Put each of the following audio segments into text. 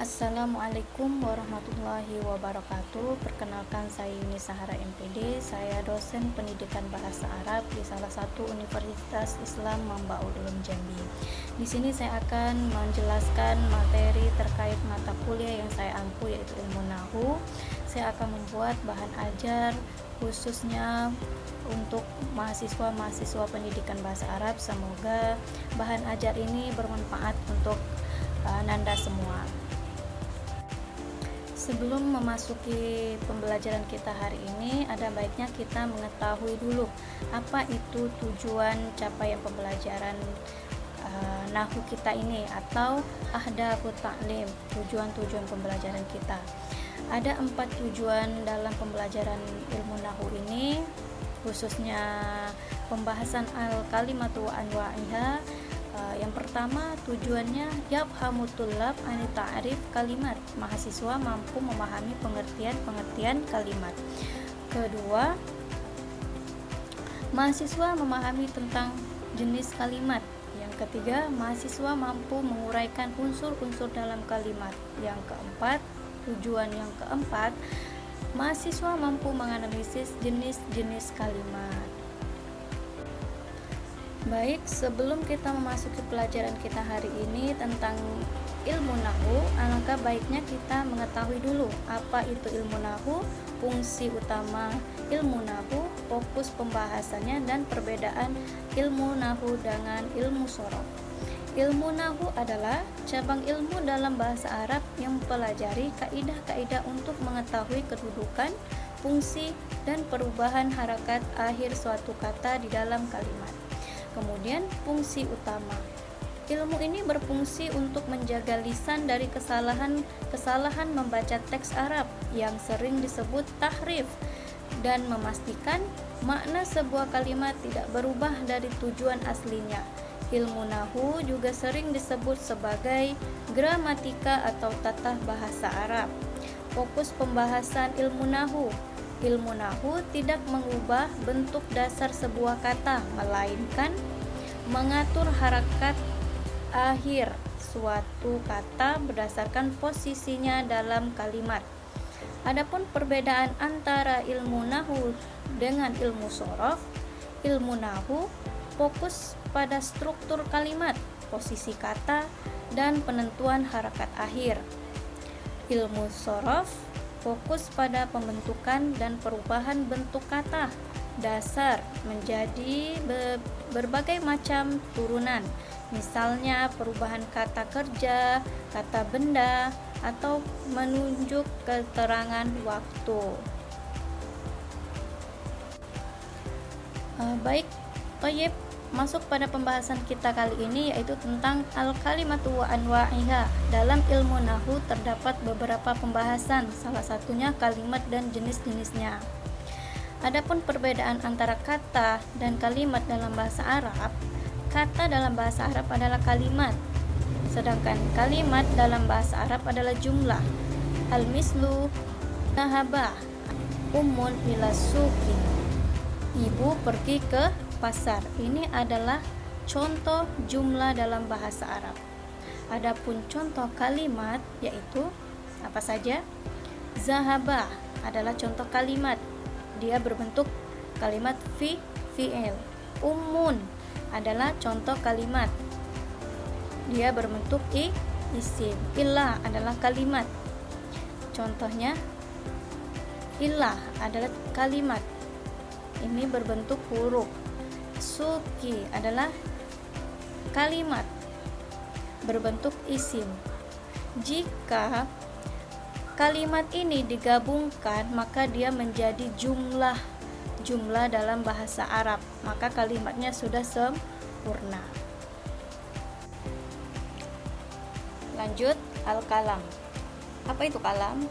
Assalamualaikum warahmatullahi wabarakatuh. Perkenalkan, saya Yuni Sahara MPD. Saya dosen pendidikan bahasa Arab di salah satu Universitas Islam Mambaul Ulum Jambi. Di sini saya akan menjelaskan materi terkait mata kuliah yang saya ampu, yaitu ilmu nahu. Saya akan membuat bahan ajar khususnya untuk mahasiswa pendidikan bahasa Arab. Semoga bahan ajar ini bermanfaat untuk Nanda semua. Sebelum memasuki pembelajaran kita hari ini, ada baiknya kita mengetahui dulu apa itu tujuan capaian pembelajaran nahu kita ini, atau ahdafut ta'lim, tujuan-tujuan pembelajaran kita. Ada 4 tujuan dalam pembelajaran ilmu nahu ini, khususnya pembahasan al-kalimatu wa anwa'iha. Yang pertama, tujuannya yafhamu tullab ani ta'rif kalimat, mahasiswa mampu memahami pengertian kalimat. Kedua, mahasiswa memahami tentang jenis kalimat. Yang ketiga, mahasiswa mampu menguraikan unsur-unsur dalam kalimat. Yang keempat, tujuan yang keempat, mahasiswa mampu menganalisis jenis-jenis kalimat. Baik, sebelum kita memasuki pelajaran kita hari ini tentang ilmu nahu, alangkah baiknya kita mengetahui dulu apa itu ilmu nahu, fungsi utama ilmu nahu, fokus pembahasannya, dan perbedaan ilmu nahu dengan ilmu shorof. Ilmu nahu adalah cabang ilmu dalam bahasa Arab yang mempelajari kaidah-kaidah untuk mengetahui kedudukan, fungsi, dan perubahan harakat akhir suatu kata di dalam kalimat. Kemudian, fungsi utama ilmu ini berfungsi untuk menjaga lisan dari kesalahan membaca teks Arab yang sering disebut tahrif, dan memastikan makna sebuah kalimat tidak berubah dari tujuan aslinya. Ilmu nahu juga sering disebut sebagai gramatika atau tata bahasa Arab. Fokus pembahasan ilmu nahu. Ilmu nahu tidak mengubah bentuk dasar sebuah kata, melainkan mengatur harakat akhir suatu kata berdasarkan posisinya dalam kalimat. Adapun perbedaan antara ilmu nahu dengan ilmu shorof, ilmu nahu fokus pada struktur kalimat, posisi kata, dan penentuan harakat akhir. Ilmu shorof fokus pada pembentukan dan perubahan bentuk kata dasar menjadi berbagai macam turunan, misalnya perubahan kata kerja, kata benda, atau menunjuk keterangan waktu. Baik, toyib, masuk pada pembahasan kita kali ini, yaitu tentang al-kalimatu wa anwa'iha. Dalam ilmu nahu terdapat beberapa pembahasan, salah satunya kalimat dan jenis-jenisnya. Adapun perbedaan antara kata dan kalimat dalam bahasa Arab, kata dalam bahasa Arab adalah kalimat, sedangkan kalimat dalam bahasa Arab adalah jumlah. Al-mislu nahaba ummun ila suki, ibu pergi ke pasar. Ini adalah contoh jumlah dalam bahasa Arab. Adapun contoh kalimat yaitu apa saja? Zahaba adalah contoh kalimat. Dia berbentuk kalimat fi'il. Ummun adalah contoh kalimat. Dia berbentuk isim. Ilah adalah kalimat. Contohnya, ilah adalah kalimat. Ini berbentuk huruf. Suki adalah kalimat berbentuk isim. Jika kalimat ini digabungkan, maka dia menjadi jumlah dalam bahasa Arab, maka kalimatnya sudah sempurna. Lanjut, al-kalam. Apa itu kalam?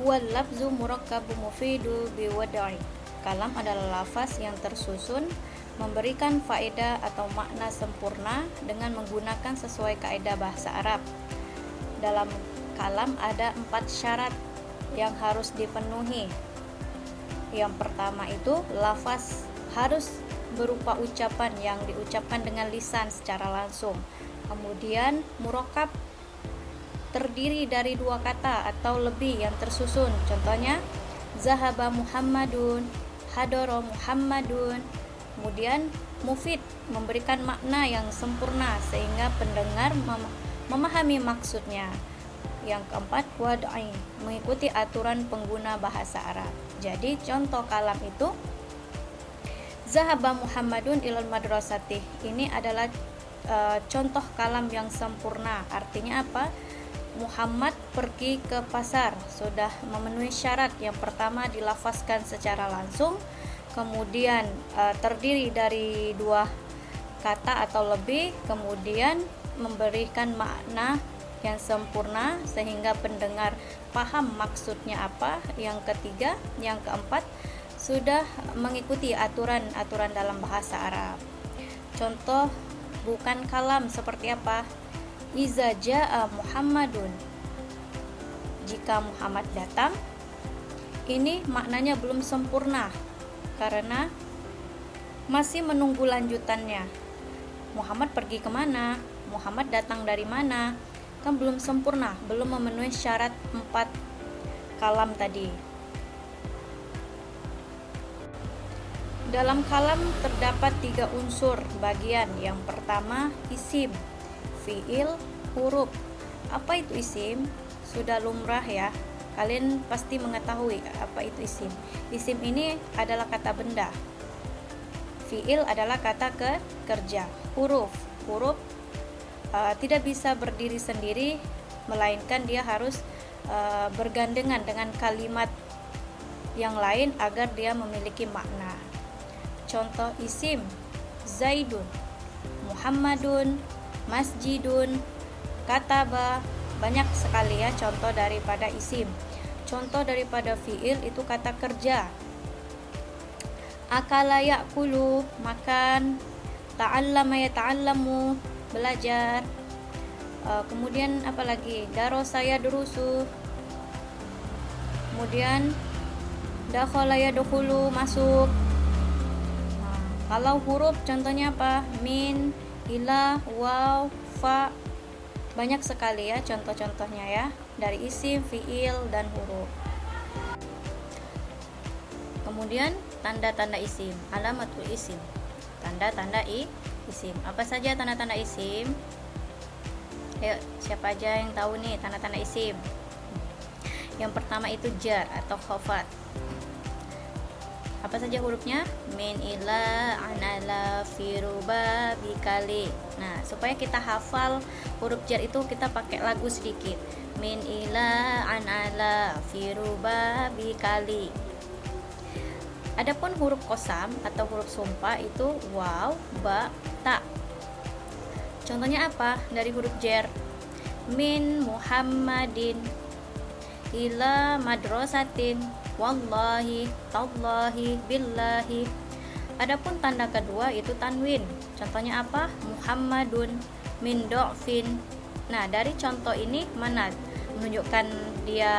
Huwal lafzu murakkabu mufidu biwadai. Kalam adalah lafaz yang tersusun memberikan faedah atau makna sempurna dengan menggunakan sesuai kaidah bahasa Arab. Dalam kalam ada 4 syarat yang harus dipenuhi. Yang pertama itu, lafaz harus berupa ucapan yang diucapkan dengan lisan secara langsung. Kemudian murakkab terdiri dari dua kata atau lebih yang tersusun. Contohnya zahaba Muhammadun, hadara Muhammadun. Kemudian mufid, memberikan makna yang sempurna sehingga pendengar memahami maksudnya. Yang keempat, wad'i, mengikuti aturan pengguna bahasa Arab. Jadi contoh kalam itu zahaba Muhammadun ilal madrasati. Ini adalah contoh kalam yang sempurna. Artinya apa? Muhammad pergi ke pasar, sudah memenuhi syarat. Yang pertama dilafazkan secara langsung, kemudian terdiri dari dua kata atau lebih, kemudian memberikan makna yang sempurna sehingga pendengar paham maksudnya apa. Yang ketiga, yang keempat, sudah mengikuti aturan-aturan dalam bahasa Arab. Contoh bukan kalam seperti apa? Iza jaa Muhammadun, jika Muhammad datang. Ini maknanya belum sempurna karena masih menunggu lanjutannya. Muhammad pergi kemana? Muhammad datang dari mana? Kan belum sempurna, belum memenuhi syarat 4 kalam tadi. Dalam kalam terdapat 3 unsur bagian. Yang pertama isim, fiil, huruf. Apa itu isim? Sudah lumrah ya, kalian pasti mengetahui apa itu isim. Isim ini adalah kata benda, fiil adalah kata kerja, huruf tidak bisa berdiri sendiri, melainkan dia harus bergandengan dengan kalimat yang lain agar dia memiliki makna. Contoh isim, Zaidun, Muhammadun, Masjidun, Kataba. Banyak sekali ya contoh daripada isim. Contoh daripada fiil itu kata kerja. Akala ya'kulu, makan. Ta'allama yata'allamu, belajar. Kemudian apa lagi? Darasa yadrusu. Kemudian dakhala yadkhulu, masuk. Kalau huruf contohnya apa? Min, ila, waw, fa. Banyak sekali ya contoh-contohnya ya, dari isim, fiil, dan huruf. Kemudian tanda-tanda isim, alamatul isim. Tanda-tanda isim. Apa saja tanda-tanda isim? Ayo, siapa aja yang tahu nih tanda-tanda isim? Yang pertama itu jar atau khafat. Apa saja hurufnya? Min, ila, anala, firuba, bikali. Nah, supaya kita hafal huruf jar itu kita pakai lagu sedikit. Min, ila, anala, firuba, bikali. Adapun huruf qasam atau huruf sumpah itu waw, ba, ta. Contohnya apa? Dari huruf jar. Min Muhammadin ila madrasatin, wallahi, tallahi, billahi. Adapun tanda kedua itu tanwin. Contohnya apa? Muhammadun min do'fin. Nah, dari contoh ini mana menunjukkan dia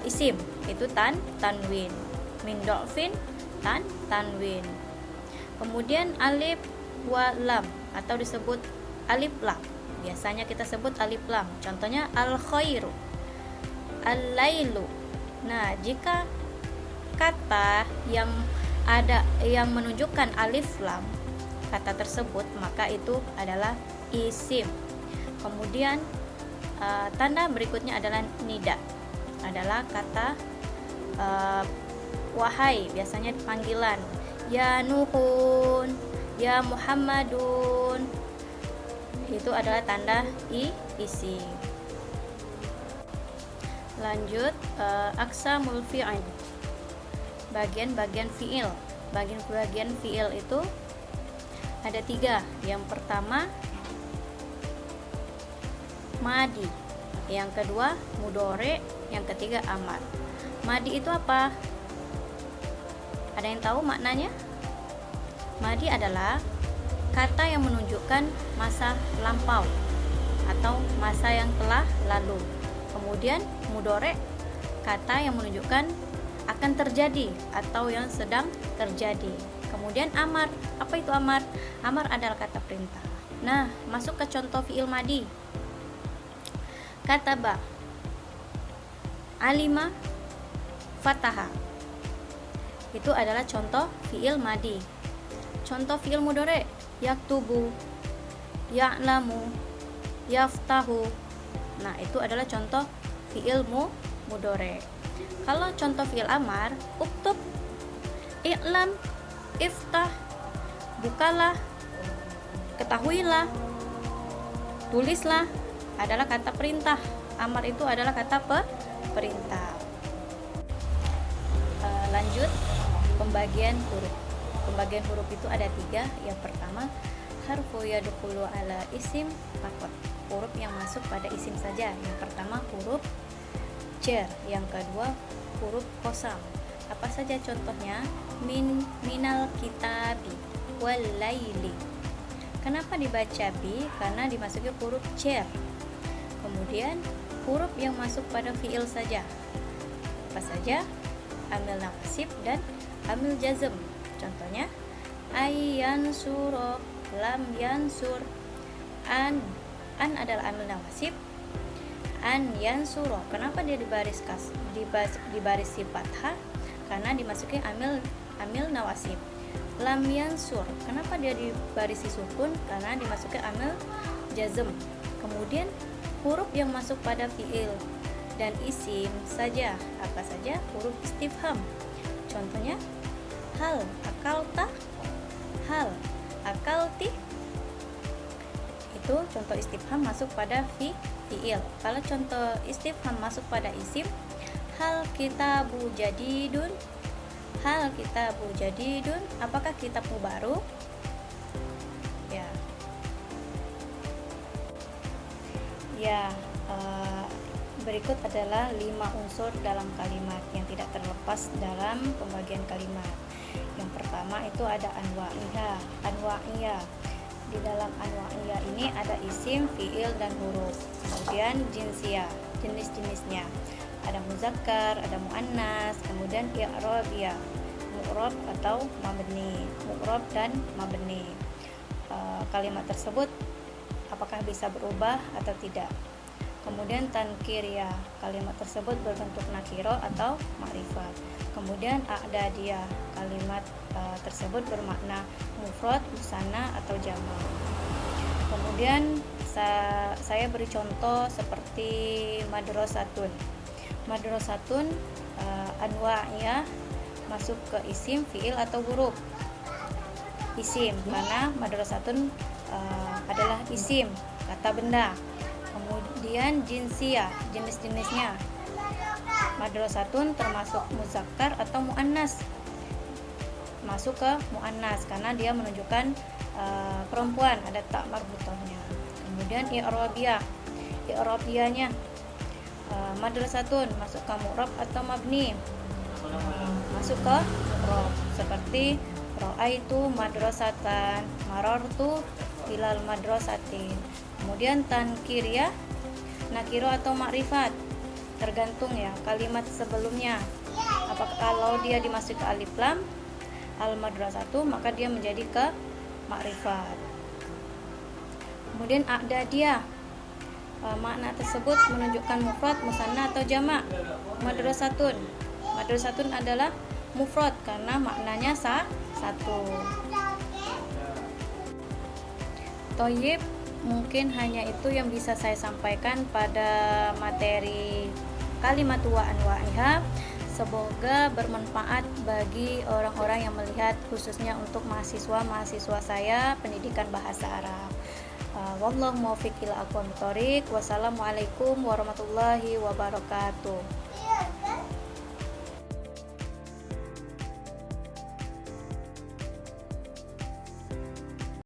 isim? Itu tanwin. Min do'fin, tanwin. Kemudian alif wa lam atau disebut alif lam. Biasanya kita sebut alif lam. Contohnya al khairu, al-lailu. Nah, jika kata yang ada yang menunjukkan alif lam kata tersebut, maka itu adalah isim. Kemudian tanda berikutnya adalah nida, adalah kata wahai, biasanya panggilan. Ya Nuhun, ya Muhammadun. Itu adalah tanda isim. Lanjut, aqsamul fi'il, bagian-bagian fi'il. Bagian-bagian fi'il itu ada 3. Yang pertama madi, yang kedua mudhari, yang ketiga amar. Madi itu apa? Ada yang tahu maknanya? Madi adalah kata yang menunjukkan masa lampau atau masa yang telah lalu. Kemudian mudhari, kata yang menunjukkan akan terjadi atau yang sedang terjadi. Kemudian amar, apa itu amar? Amar adalah kata perintah. Nah, masuk ke contoh fi'il madi. kataba, alima, fataha. Itu adalah contoh fiil madi. Contoh fiil mudhari, yaktubu, ya'lamu, yaftahu. Nah, itu adalah contoh fiil mudhari. Kalau contoh fiil amar, uktub, i'lam, iftah, bukalah, ketahuilah, tulislah, adalah kata perintah. Amar itu adalah kata perintah. Lanjut, pembagian huruf. Pembagian huruf itu ada 3. Yang pertama, harfu yadkhulu ala isim faqat, huruf yang masuk pada isim saja. Yang pertama huruf jar, yang kedua huruf qasam. Apa saja contohnya? Minal kitabi, wal laili. Kenapa dibaca bi? Karena dimasuki huruf jar. Kemudian huruf yang masuk pada fiil saja. Apa saja? Amil nasib dan amil jazm. Contohnya ayyan suro, lam yansur. An adalah amil nasib. An yansuro, kenapa dia di baris si fathah? Karena dimasuki amil nawasib. Lam yansur, kenapa dia di baris si sukun? Karena dimasuki amil jazm. Kemudian huruf yang masuk pada fiil dan isim saja. Apa saja? Huruf istifham. Contohnya hal akalta, hal akalti. Itu contoh istifham masuk pada fiil. Kalau contoh istifham masuk pada isim, hal kitabu jadidun, hal kitabu jadidun, apakah kitabmu baru? Berikut adalah 5 unsur dalam kalimat yang tidak terlepas dalam pembagian kalimat. Yang pertama itu ada anwa'iyah. Di dalam anwa'iyah ini ada isim, fiil, dan huruf. Kemudian jinsiyah, jenis-jenisnya. Ada muzakkar, ada muannas, kemudian i'rabiyah, mu'rab atau mabni, mu'rab dan mabni. Kalimat tersebut apakah bisa berubah atau tidak. Kemudian tankiriyah, kalimat tersebut berbentuk nakiro atau ma'rifat. Kemudian a'dadiyah, kalimat tersebut bermakna mufrad, musanna atau jamak. Kemudian saya beri contoh seperti madrasatun. Madrasatun anwa'iyah masuk ke isim, fiil atau huruf. Isim, karena madrasatun adalah isim, kata benda. Kemudian jinsiyah, jenis-jenisnya. Madrasatun termasuk muzakkar atau muannas. Masuk ke muannas karena dia menunjukkan perempuan, ada tak marbutohnya. Kemudian i'rabiyah. I'rabiyahnya madrasatun masuk ke mu'rab atau mabni. Masuk ke mu'rab seperti ra'aitu madrasatan, marartu ilal madrasatin. Kemudian tankiriyah, nakiro atau makrifat, tergantung ya kalimat sebelumnya. Apakah kalau dia dimasuki alif lam al madrasatu, maka dia menjadi ke makrifat. Kemudian a'dadiyah, makna tersebut menunjukkan mufrad, musanna atau jamak. Madrasatun adalah mufrad karena maknanya satu. Toyib, mungkin hanya itu yang bisa saya sampaikan pada materi kalimat wa anwa'iha. Semoga bermanfaat bagi orang-orang yang melihat, khususnya untuk mahasiswa saya pendidikan bahasa Arab. Wallahu muwaffiq ila aqwamit thoriq. Wassalamualaikum warahmatullahi wabarakatuh.